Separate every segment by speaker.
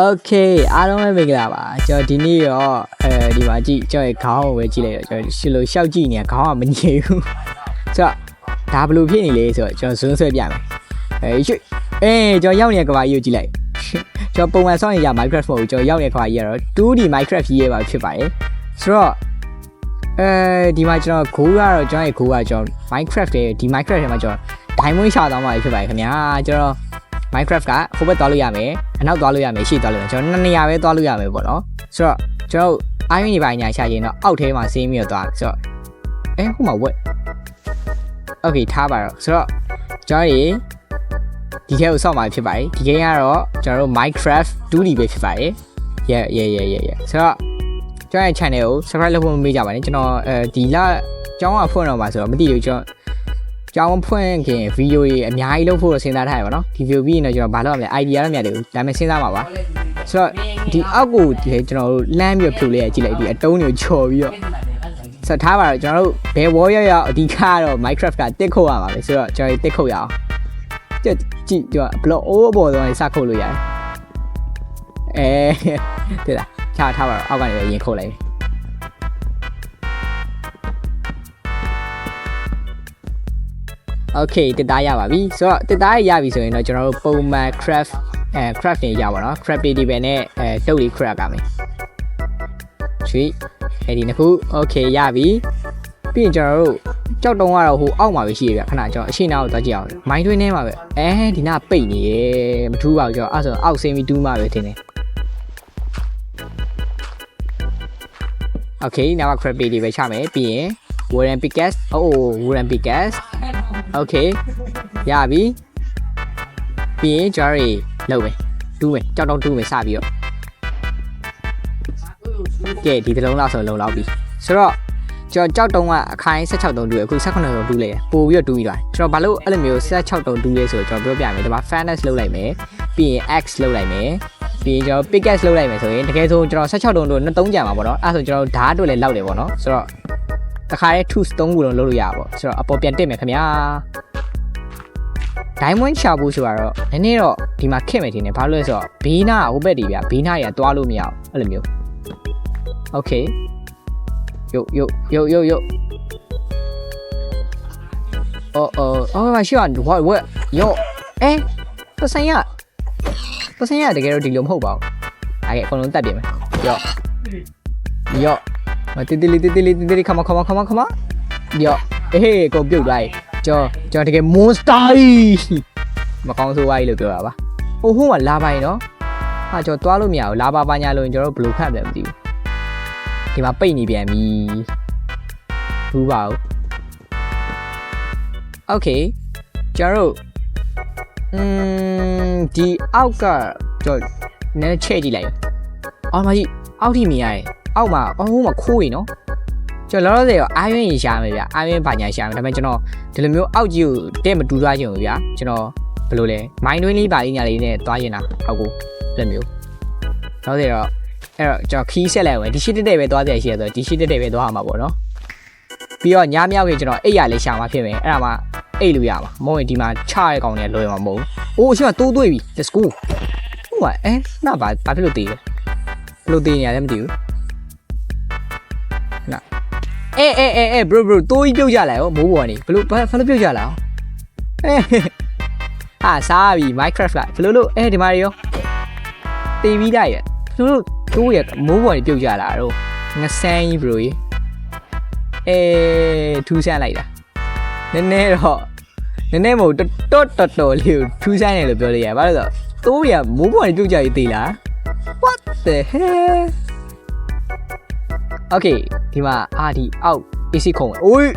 Speaker 1: Okay အားလုံးပဲမင်္ဂလာပါကျွန်တော်ဒီနေ့ရောဒီမှာကြည့်ကျွန်တော်ခေါင်းကိုပဲကြည့်လိုက်တော့ကျွန်တော်ရှစ်လို့ရှောက်ကြည့်နေခေါင်းကမငြိမ်ဘူးဆိုတော့ဒါဘယ်လိုဖြစ်နေလဲဆိုတော့ကျွန်တော်ဇွန်းဆွဲပြမယ်ရွှေကျွန်တော်ရောက်နေတဲ့ကဘာကြီးကိုကြည့်လိုက်ကျွန်တော်ပုံမှန်ဆောင်းနေရ Minecraft မဟုတ်ဘူးကျွန်တော်ရောက်နေတဲ့ကဘာကြီးကတော့ 2D Minecraft ကြီးရဲ့ပါဖြစ်ပါတယ်ဆိုတော့ဒီမှာကျွန်တော်ဂိုးကတော့ကျွန်တော်ရဲ့ဂိုးကကျွန်တော် Minecraft ရဲ့ဒီ Minecraft ထဲမှာကျွန်တော် Diamond ရှာသွားမှာဖြစ်ပါတယ်ခင်ဗျာကျွန်တော်Minecraft ကဟိုဘက်သွားလို့ရမယ်အနောက်သွားလို့ရမယ်ရှေ့သွားလို့ရမယ်ကျွန်တော်နှစ်နေရာပဲသွားလို့ရမယ်ပေါ့နော်ဆိုတော့ကျွန်တော်အိုင်းနေပိုင်းညာရှာရင်တော့အောက်ထဲမှာဆင်းပြီးတော့သွားဆိုတော့ဟိုမှာဝက် Okay ထားပါတော့ဆိုတော့ကျွန်တော်ဒီထဲကိုစောင့်မှာဖြစ်ပါတယ်ဒီ game ကတော့ကျွန်တော်တို့ Minecraft 2D ပဲဖြစ်ပါတယ် yeah ဆိုတော့ကျွန်တော်ရဲ့ channel ကို subscribe လုပ်ဖို့မမေ့ကြပါနဲ့ကျွန်တော်ဒီလကျောင်းကဖွင့်တော့မှာဆိုတော့မသိဘူးကျွန်တော်ကျောင်းဖွင့်ခင်ဗီဒီယိုတွေအများကြီးလုပ်ဖို့စဉ်းစားထားရပါတော့ဒီဗီဒီယိုပြီးရင်တော့ကျွန်တော်ဘာလုပ်ရမလဲ idea တော့မရသေးဘူးဒါပေမဲ့စဉ်းစားပါပါဆိုတော့ဒီအောက်ကိုကျွန်တော်တို့လမ်းပြီးဖြိုလေးကြည့်လိုက်ဒီအတုံးတွေကိုချော်ပြီးတော့ဆက်ထားပါတော့ကျွန်တော်တို့ဘယ် wall ရောက်အဓိကကတော့ Minecraft ကတစ်ခုတ်ရမှာပဲဆိုတော့ကျွန်တော်တစ်ခုတ်ရအောင်ကြည့်ကျွန်တော် block over တော့စခုတ်လို့ရတယ်တဲ့လားချထားပါတော့အောက်ကနေရင်ခုတ်လိုက်Okay တက်သားရပါပြီဆိုတော့တက်သားရပြီဆိုရင်တော့ကျွန်တော်တို့ပုံမှန် craft နေရပါတော့ craft တွေပဲနဲ့တုပ်လေး craft ကမယ်ချွေဒီနှစ်ခု Okay ရပြီပြီးရင်ကျွန်တော်တို့ကြောက်တုံးကတော့ဟိုအောက်မှာပဲရှိရပြခဏကျွန်တော်အရှိနာကိုသွားကြည့်အောင်မိုင်းတွင်းထဲမှာပဲဒီနာပိတ်နေရမထူးပါဘူးကျွန်တော်အဲ့ဆိုအောက်ဆင်းပြီးတူးမှပဲထင်တယ် Okay နောက် craft တွေပဲချမယ်ပြီးရင်Wooden pickaxe wooden pickaxe Okay ရပြီပြီးရင်ကျွန်တော်လုပ်မယ်တူးမယ်ကြောက်တော့တူးမယ်စပြီးတော့ကဲဒီတစ်လုံးလောက်ဆိုလုံလောက်ပြီဆိုတော့ကျွန်တော်ကြောက်တုံးကအခိုင်16တုံးတူးရအခု18တုံးတူးလိုက်ပို့ပြီးတော့တူးပြီးသွားကျွန်တော်ဘာလို့အဲ့လိုမျိုး16တုံးတူးလဲဆိုတော့ကျွန်တော်ပြောပြမယ်ဒီမှာ furnace လုပ်လိုက်မယ်ပြီးရင် axe လုပ်လိုက်မယ်ပြီးရင်ကျွန်တော် pickaxe လုပ်လိုက်မယ်ဆိုရင်တကယ်ဆိုကျွန်တော်16တုံးတို့2-3ကြံပါပေါ့နော်အဲ့ဆိုကျွန်တော်ဓာတ်တို့လည်းလောက်တယ်ပေါ့နော်ဆိုတော့တခါရဲ tools 3ခုလုံးလုပ်လို့ရပါပေါ့ဆိုတော့အပေါ်ပြန်တက်မယ်ခင်ဗျာ Diamond ရှာဖို့ဆိုတော့နည်းနည်းတော့ဒီမှာခက်မယ်ထင်တယ်ဘာလို့လဲဆိုတော့ဘေးနာဟိုဘက်တွေဗျာဘေးနာတွေကတွားလို့မရအောင်အဲ့လိုမျိုး Okay ယုတ်မရှိရဝက်ယောပစံရတကယ်တော့ဒီလိုမဟုတ်ပါဘူးအဲ့အကုန်လုံးတက်ပြင်မယ်ယောတေးလေးခမယောကုန်ပြုတ်သွားကျွန်တော်တကယ် monster မကောင်းဆိုးဝါးကြီးလို့ပြောတာပါဟိုမှာလာပါရင်နော်ဟာကျွန်တော်သွားလို့မရဘူးလာပါပါညာလို့ကျွန်တော်တို့ဘယ်လိုခတ်တယ်မသိဘူးဒီမှာပိတ်နေပြန်ပြီဘူးပါဘူး Okay ကျွန်တော်တို့ဒီအောက်ကကျွန်တော်နည်းချဲ့ကြည့်လိုက်အော်မကြီးအောက်ထိမြင်ရတယ်အောက်မှာဟိုမှာခိုးရင်နော်ကျွန်တော်လောလောဆယ်ရောအာယွန်းရင်ရှာမယ်ဗျအာယွန်းဘာညာရှာမယ်ဒါပေမဲ့ကျွန်တော်ဒီလိုမျိုးအောက်ကြီးကိုတဲ့မတူသွားချင်ဘူးဗျာကျွန်တော်ဘယ်လိုလဲမိုင်းတွင်းလေးပါလေးညာလေးနဲ့သွားရင်တာအောက်ကိုဒီလိုမျိုးလောလောဆယ်ရောအဲ့တော့ကျွန်တော်ခီးဆက်လိုက်ဝင်ဒီရှိတက်ပဲသွားကြရရှိရဆိုတော့ဒီရှိတက်ပဲသွားရမှာပေါ့နော်ပြီးတော့ညမြောက်ကြီးကျွန်တော်အိတ်ရလေးရှာမှာဖြစ်မယ်အဲ့ဒါမှအိတ်လို့ရမှာမဟုတ်ရင်ဒီမှာချရဲကောင်တွေကလွယ်မှာမဟုတ်ဘူးအရှိမတိုးသွေးပြီ let's go ဟိုကနာဘာဖြစ်လို့တေးလဲဘယ်လိုတေးနေရလဲမသိဘူးbro တိုးကြီးပြုတ်ကြလာရောမိုးပေါ်နေဘယ်လိုပြုတ်ကြလာဟာစားပြီ Minecraft ကဘယ်လိုလို့ဒီမှာရောတေးပြီးလိုက်ရဘယ်လိုလို့တိုးရမိုးပေါ်နေပြုတ်ကြလာတော့ငဆန်းကြီး bro ကြီးထူးဆန်းလိုက်တာနည်းနည်းမဟုတ်တော်လေးကိုထူးဆန်းတယ်လို့ပြောလိုက်ရဘာလို့ဆိုတိုးရမိုးပေါ်နေပြုတ်ကြရေးတေးလား what the hell Okay ဒီမှာဒီအောက် AC ခုံအိုး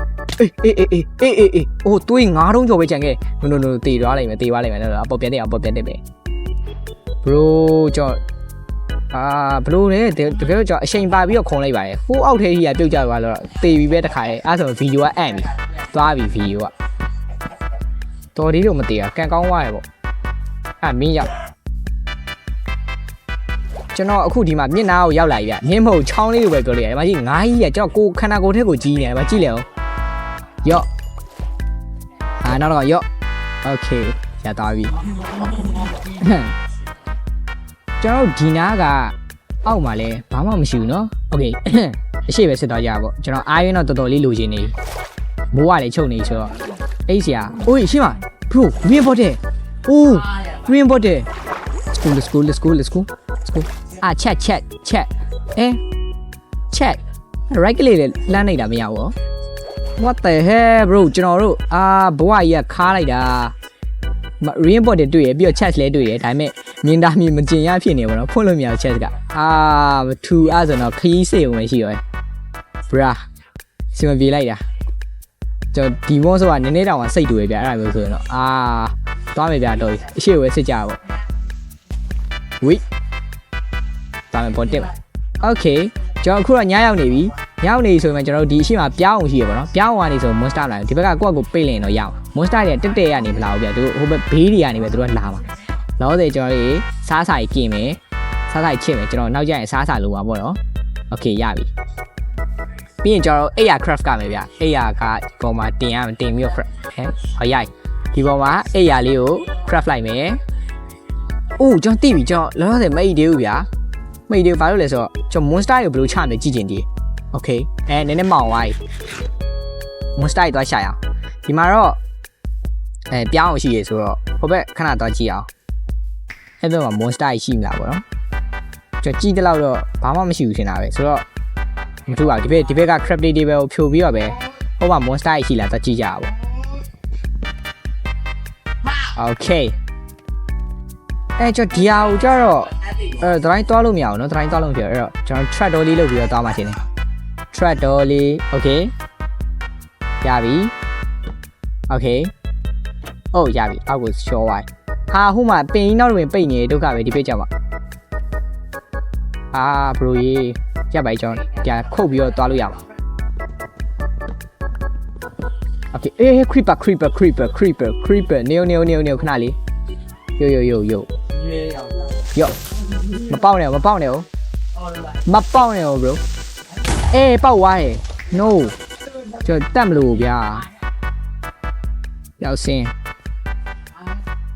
Speaker 1: အိုးတွေး9တုံးကျော်ပဲကြံခဲ့ no တေးသွားလိုက်မယ်နော်အပေါ်ပြန်တက်ပဲ bro ကျွန်တော်ဘလို့လဲတကယ်တော့ကျွန်တော်အချိန်ပါပြီးတော့ခုံလိုက်ပါတယ်ဟိုးအောက်ထဲကြီးကပြုတ်ကြသွားတော့တေးပြီးပဲတခါရဲအဲ့ဆိုဗီဒီယိုကအံ့ပြီသွားပြီဗီဒီယိုကတော်ဒီတော့မတေးတာကန်ကောင်းသွားရပေါ့မင်းရောက်ကျွန်တော်အခုဒီမှာမျက်နှာကိုရောက်လာပြီဗျမြင်းမဟုတ်ချောင်းလေးကိုပဲပြောလိုက်ရတယ်။ဒီမှာကြီးငါးကြီးကကျွန်တော်ကိုခန္ဓာကိုယ်ထဲကိုကြီးနေတယ်။ကြည့်လေအောင်။ယော့။နောက်တော့ယော့။ Okay ရသွားပြီ။ ကျွန်တော်ဒီနာကအောက်မှာလဲဘာမှမရှိဘူးเนาะโอเคအရှိပဲစစ်သွားကြပါပေါ့ကျွန်တော်အားရင်းတော့တော်တော်လေးလိုချင်နေမိုးကလည်းချုပ်နေဆိုတော့အဲ့ဆရာအိုးရှင်းပါ bro green bottle အိုး green bottle let's go အာ chat chat right ကလေးလည်းလမ်းနေတာမရဘူး what the hell bro ကျွန်တော်တို့ဘဝကြီးကခါလိုက်တာ green bottle တွေ့ရပြီးတော့ chat လည်းတွေ့ရဒါပေမဲ့မြင်တာမြင်မကျင်ရဖြစ်နေပါတော့ဖွင့်လို့မရ chat ကမထူအဲ့ဆိုတော့ခရီးစေုံပဲရှိရော bra စီမပြေလိုက်တာကျွန်တော်ဒီမောဆိုတာနည်းနည်းတောင်စိတ်တူပဲဗျအဲ့ဒါမျိုးဆိုရင်တော့သွားမယ်ဗျတော့အရှိဝဲစစ်ကြပါပေါ့ဝိသွားမယ်ပေါ်တက်ပါโอเคကျွန်တော်အခုတော့ညရောက်နေပြီညရောက်နေဆိုရင်ကျွန်တော်တို့ဒီအရှိမှာပြောင်းအောင်ရှိရပါတော့ပြောင်းအောင်ကနေဆို monster လာတယ်ဒီဘက်ကကိုယ့်ကိုပိတ်လင်တော့ရအောင် monster တွေတက်ရနေမလားဗျသူဟိုဘက်ဘေးတွေကနေပဲသူတို့လာမှာလောဆယ်ကျွန်တော်တို့စားစာကြီးกินမယ်စားစာကြီးချစ်မယ်ကျွန်တော်နောက်ကျရင်စားစာလိုပါပေါ့နော်โอเคရပြီပြီးရင်ကျွန်တော်တို့800 craft ကမယ်ဗျ800ကပေါ်မှာတင်ပြီးတော့ craft ဟောရိုက်ဒီပေါ်မှာ800လေးကို craft လိုက်မယ်အိုးကျွန်တော်သိပြီကျွန်တော်လောလောဆယ်မအိတ်သေးဘူးဗျာမအိတ်သေးဘာလို့လဲဆိုတော့ကျွန်တော် monster ကိုဘယ်လိုချမလဲကြည့်ချင်သေးโอเคနည်းနည်းမောင်သွားပြီ monster တွေသွားရှာရအောင်ဒီမှာတော့ပြောင်းအောင်ရှိရဆိုတော့ဟိုဘက်ခဏသွားကြည့်အောင်အဲ့ဘက်မှာ monster ရှိမလားပေါ့နော်ကျွန်တော်ကြည့်တဲ့လောက်တော့ဘာမှမရှိဘူးထင်တာပဲဆိုတော့မထူပါဘူးဒီဘက်က crab တွေပဲဖြိုပြီးတော့ပဲဟိုမှာ monster ရှိလားသွားကြည့်ကြပါပေါ့ okay ကျွန်တော်ဒီဟာကိုကျတော့ဒတိုင်းသွားလို့မရအောင်နော်ဒတိုင်းသွားလို့မဖြစ်အဲ့တော့ကျွန်တော် track door လေးလုပ်ပြီးတော့သွားမှရှင်တယ် track door လေး okay ရပြီ okay ရပြီအောက်ကိုရှော့သွားဟိုမှာပင်ကြီးနောက်တွင်ပိတ်နေဒုက္ခပဲဒီပိတ်ကြပါဘရိုကြီးရပါကျွန်တော်ကြာခုတ်ပြီးတော့သွားလို့ရပါ okay creeper နေခဏလေးယောမပေါက်နဲ့ bro ပေါက်သွားတယ် no ကျွန်တော်တက်မလို့ဗျာရောက်စင်း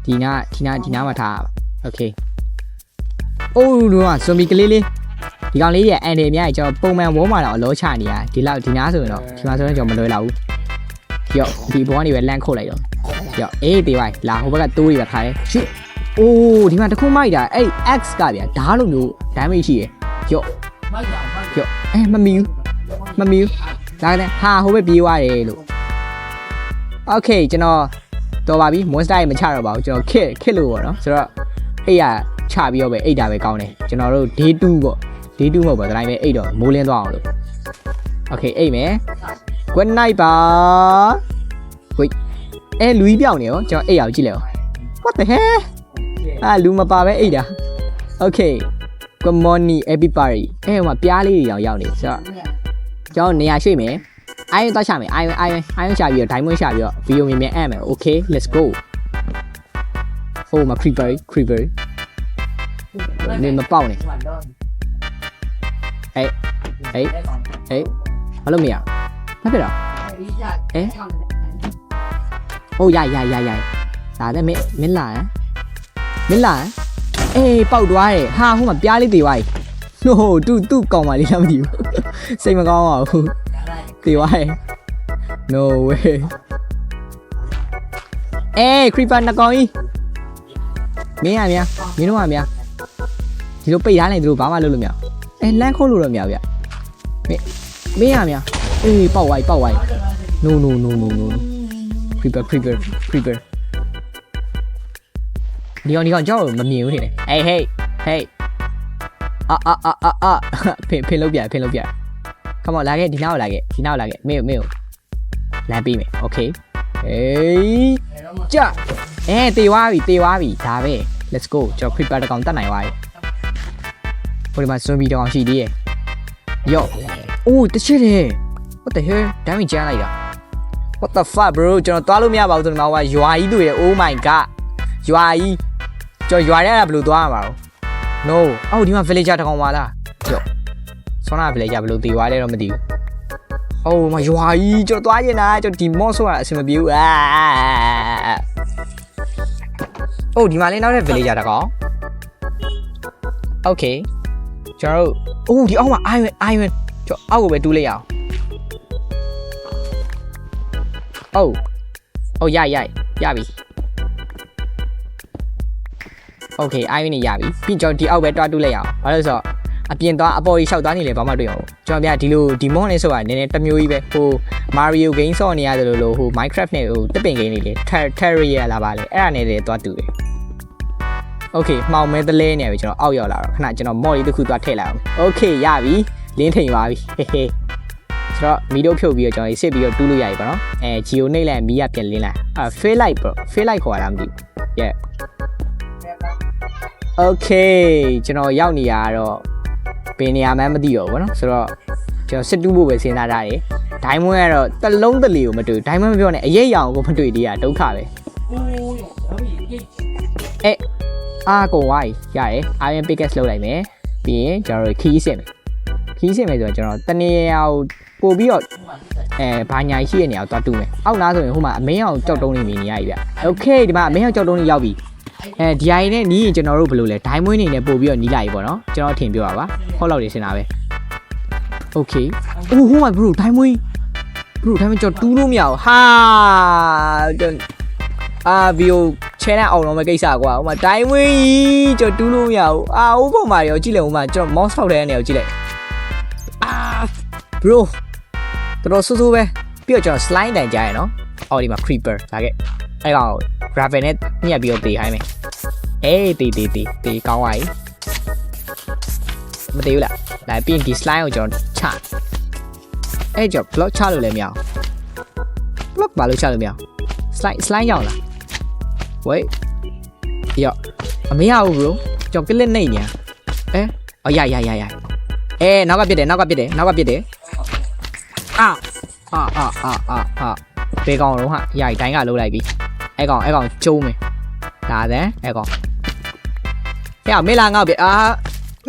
Speaker 1: ဒီနာမှာထား okay လူက zombie ကလေးဒီကောင်လေးရဲ့အန်တယ်များကြီးကျွန်တော်ပုံမှန်ဝေါ်မှာတော့အလောချနေရဒီနာဆိုရင်တော့ဒီမှာဆိုရင်ကျွန်တော်မလွယ်တော့ဘူးဒီဘောကနေပဲလန့်ခုတ်လိုက်တော့တေးပါလာဟိုဘက်ကတိုးတွေပဲခါရဲရှစ်ဒီမှာတခုမိုက်တာအဲ့ X ကဗျာဓာတ်လိုမျိုး damage ရှိရမမီဘူးဒါကလည်းဟိုဘက်ပြေးသွားတယ်လို့ okay ကျွန်တော်တော်ပါပြီ monster တွေမချတော့ပါဘူးကျွန်တော်ခစ်လို့ပေါ့နော်ဆိုတော့ချပြီးတော့ပဲအိတ်တာပဲကောင်းတယ်ကျွန်တော်တို့ day 2ပေါ့ day 2မဟုတ်ပါဒါတိုင်းပဲအိတ်တော့မိုးလင်းသွားအောင်လို့ okay အိတ်မယ် good night ပါဝိတ်လူကြီးပြောင်းနေရောကျွန်တော်အိတ်အောင်ကြည့်လိုက်အောင် what the hell လူမပါပဲအိတ်တာ okay good morning everybody ဟိုမှာပြားလေးတွေရောက်နေဆိုတော့ကျွန်တော်နေရာရွှေ့မယ်အိုင်းသွားရှာမယ်အိုင်းရှာပြီးတော့ diamond ရှာပြီးတော့ video မြင်အပ်မယ် okay let's go မှာ creeper နေမပေါက်နေဘာလို့မရမဖြစ်တော့ရဒါလည်းမင်းလာပေါက်သွားတယ်ဟိုမှာပြားလေးတေသွားပြီသူ့ကောင်မလေးလားမသိဘူးစိတ်မကောင်းပါဘူးတေသွားတယ် no way creeper နှစ်ကောင်ကြီးမင်းတို့ကဒီလိုပိတ်ထားနေသူတို့ဘာမှလုပ်လို့မရလမ်းခုတ်လို့တော့မရဗျမင်းပေါက်ဝိုင်း no creeper ဒီကောင်ကြောက်မမြင်ဘူးထင်တယ်ဟေးဖင်လုပ်ပြ come on လာခဲ့ဒီနောက်လာခဲ့မင်းကိုလမ်းပေးမယ် okay ကြတေးသွားပြီဒါပဲ let's go ကျွန်တော် creeper တကောင်တတ်နိုင်သွားပြီဟိုဒီမှာ zombie တကောင်ရှိသေးရဲ့တချစ်တယ် what the hell ဒမ်းမီကျန်းလိုက်တာ what the fuck bro ကျွန်တော်သွားလို့မရပါဘူးဆိုတော့ရွာကြီးတွေ့ရ oh my god ရွာကြီးကျွန်တော်ရွာထဲကဘယ်လိုသွားရမှာတော့ no ဒီမှာ villager တကောင်ပါလားဆောနာ villager ဘယ်လိုတေးသွားလဲတော့မသိဘူးမရွာကြီးကျွန်တော်သွားကျင်တာကျွန်တော်ဒီ mod ဆိုတာအဆင်မပြေဘူးဒီမှာလေးနောက်တဲ့ villager တကောင် Okay ကျွန်တော်တို့အိုးဒီအောက်မှာ iron ကျွန်တော်အောက်ကိုပဲတူးလိုက်ရအောင်အိုးရပြီ Okay iron နေရပြီပြီးကျွန်တော်ဒီအောက်ပဲတွားတူးလိုက်ရအောင်ဘာလို့ဆိုတော့အပြင်သွားအပေါ်ကြီးလျှောက်သွားနေလေဘာမှတွေ့အောင်ကျွန်တော်ပြဒီလိုဒီမော့နဲ့ဆိုတာနည်းနည်းတစ်မျိုးကြီးပဲဟို Mario game ဆော့နေရတယ်လို့ဟို Minecraft နဲ့ဟိုတစ်ပင် game တွေလေ Terraria လာပါလေအဲ့ဒါနဲ့လည်းသွားတူတယ် Okay မှောင်မဲတလဲနေပြီကျွန်တော်အောက်ရောက်လာတော့ခဏကျွန်တော် mod လေးတစ်ခုသွားထည့်လိုက်အောင် Okay ရပြီလင်းထိန်သွားပြီဟေးဆိုတော့မီတို့ဖြုတ်ပြီးတော့ကျွန်တော်စစ်ပြီးတော့တူးလို့ရပြီပေါ့နော်Geo နှိပ်လိုက်မီးရပြန်လင်းလိုက်fail light bro fail light ခေါ်ရတာမသိဘူး Yeah Okay ကျွန်တော်ရောက်နေရတော့ဘယ်နေရာမှမသိတော့ဘူးနော်ဆိုတော့ကျွန်တော်စစ်တူးဖို့ပဲစဉ်းစားထားတယ် Diamond ကတော့တလုံးတလီကိုမတွေ့ Diamond မပြောနဲ့အရေးရအောင်ကိုမတွေ့သေးတာဒုက္ခပဲကုန်သွားပြီရတယ် Iron Pickaxe လုပ်လိုက်မယ်ပြီးရင်ကျွန်တော်တို့ခီးစစ်မယ်ဆိုတော့ကျွန်တော်တနေရာကိုပို့ပြီးတော့ဘာညာရှိတဲ့နေရာကိုသွားတူးမယ်အောက်လားဆိုရင်ဟိုမှာအမင်းအောင်ကြောက်တုံးနေနေရပြီဗျ Okay ဒီမှာအမင်းအောင်ကြောက်တုံးနေရောက်ပြီဒီအိုင်နဲ့နီးရင်ကျွန်တော်တို့ဘယ်လိုလဲ Diamond နေနဲ့ပို့ပြီးတော့နီးလိုက်ပြီပေါ့နော်ကျွန်တော်ထင်ပြောပါဟောက်လောက်နေစင်တာပဲ Okay အိုးဟိုမှာ bro Diamond ကြောက်တူးလို့မရဘူးဟာဗီယိုချဲနဲ့အောင်တော့မကိစ္စကွာဟိုမှာ Diamond ကြီးကြောက်တူးလို့မရဘူးဟိုပုံမှာရောကြည့်လိုက်ဟိုမှာကျွန်တော် mouse ထောက်တဲ့နေရာကိုကြည့်လိုက်bro တော်ဆူဆူပဲပြီးတော့ကျွန်တော် slime တိုင်ကြားရနော်အော်ဒီမှာ creeper လာခဲ့အဲ့ကောင် gravel နဲ့ညက်ပြီးတော့တေးခိုင်းမယ်တေးကောင်းသွားပြီမတေးဘူးလားလာပြီးရင်ဒီ slime ကိုကျွန်တော်ချအဲ့ကြောင့် block ချလို့လည်းမရအောင် block ဘာလို့ချလို့မရအောင် slime ရောက်လားဝေးရောအမရဘူး bro ကျွန်တော် click နေနေရနောက်ကပြစ်တယ်ဘေးကောင်တော့ဟာရိုက်တိုင်းကလုံးလိုက်ပြီအဲ့ကောင်ကျုံးမယ်ဒါတဲ့အဲ့ကောင်ဟဲ့မေလာငေါ့ပြ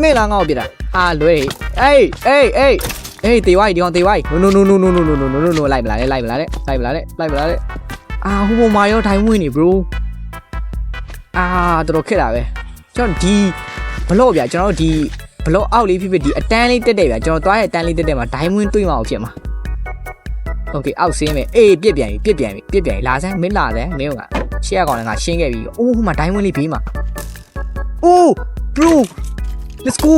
Speaker 1: မေလာငေါ့ပြတာလွဲအေးတေးဝိုင်းဒီကောင်တေးဝိုင်း no လိုက်မလားဟိုပုံမှာရော Diamond နေ bro တော်ခက်တာပဲကျွန်တော်ဒီဘလော့ဗျာကျွန်တော်ဒီဘလော့အောက်လေးဖြစ်ဒီအတန်းလေးတက်တယ်ဗျာကျွန်တော်သွားတဲ့အတန်းလေးတက်တယ်မှာ Diamond တွေ့မအောင်ဖြစ်မှာ Okay အောက်ဆင်းမယ်ပြစ်ပြန်ပြီလာစမ်းမင်းလာစမ်းမင်းကရှေ့ကောင်လည်းငါရှင်းခဲ့ပြီအိုးဟိုမှာ Diamond လေးဘေးမှာအိုး bro let's go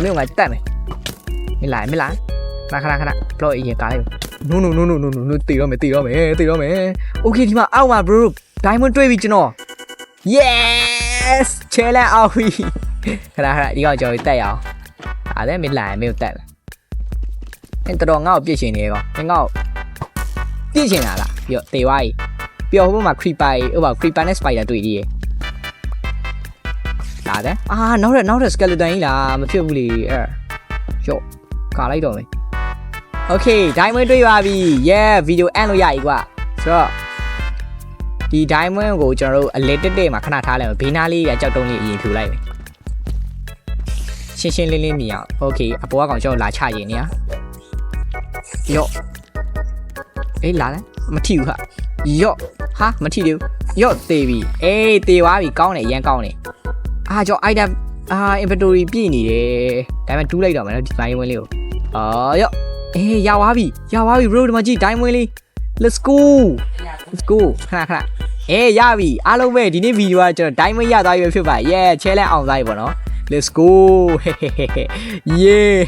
Speaker 1: မင်းကတက်မယ်မင်းလာခဏ block အရင်ကားလိုက် no တေးတော့မယ် Okay ဒီမှာအောက်မှာ bro Diamond တွေ့ပြီကျွန်တော် yes ချဲလဲအောက်ပြီခဏဒီကောင်ကျွန်တော်တက်ရအောင်ဒါလည်းမင်းလာမင်းကိုတက်မယ်တော်ငါ့ကိုပြစ်ချင်နေကောင်ငါ့ကိုပြစ်ချင်တာလားပြီးတော့တေးသွားပြီပြီးတော့ဟိုဘက်မှာ creeper နဲ့ spider တွေ့သေးတယ်လာတယ်နောက်တဲ့ skeleton ကြီးလားမဖြစ်ဘူးလေအဲ့ရော့ကာလိုက်တော့မယ် Okay Diamond တွေ့ပါပြီ yeah video end လို့ရပြီကွာဆိုတော့ဒီ Diamond ကိုကျွန်တော်တို့အလေတက်မှာခဏထားလိုက်မယ်ဘေးနားလေးကကြောက်တုံးလေးအရင်ဖြူလိုက်မယ်ရှင်းလင်းမြင်အောင် Okay အပေါ်ကောင်ကျွန်တော်လာချရင်နေရရော့လာလဲမထီဘူးခရော့ဟာမထီသေးဘူးရော့သေးပြီသေသွားပြီကောင်းတယ်ရမ်းကောင်းတယ်ကျွန်တော် item inventory ပြည့်နေတယ်ဒါပေမဲ့တူးလိုက်တော့မယ်နော်ဒီ Diamond လေးကိုရော့ရသွားပြီ bro ဒီမှာကြည့် Diamond လေး let's go ခဏရပြီအားလုံးပဲဒီနေ့ဗီဒီယိုကကျွန်တော် Diamond ရသွားပြီဖြစ်ပါ yeah challenge အောင်သွားပြီပေါ့နော် let's go yeah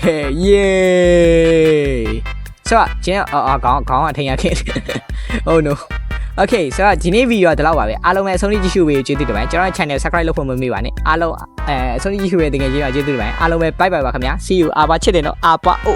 Speaker 1: ဆိုတော့ကျင်းခေါင်းအထင်ရခဲ့ oh no okay ဆိုတော့ဒီနေ့ဗီဒီယိုကဒီလောက်ပါပဲအားလုံးပဲအဆုံးထိကြည့်ရှုပေးကျေးဇူးတင်ပါတယ်ကျွန်တော်ရဲ့ channel subscribe လုပ်ဖို့မမေ့ပါနဲ့အားလုံးအဆုံးထိကြည့်ရှုပေးတဲ့တကယ်ကြီးပါကျေးဇူးတင်ပါတယ်အားလုံးပဲ bye bye ပါခင်ဗျာ see you အာပါချစ်တယ်နော်အာပါအို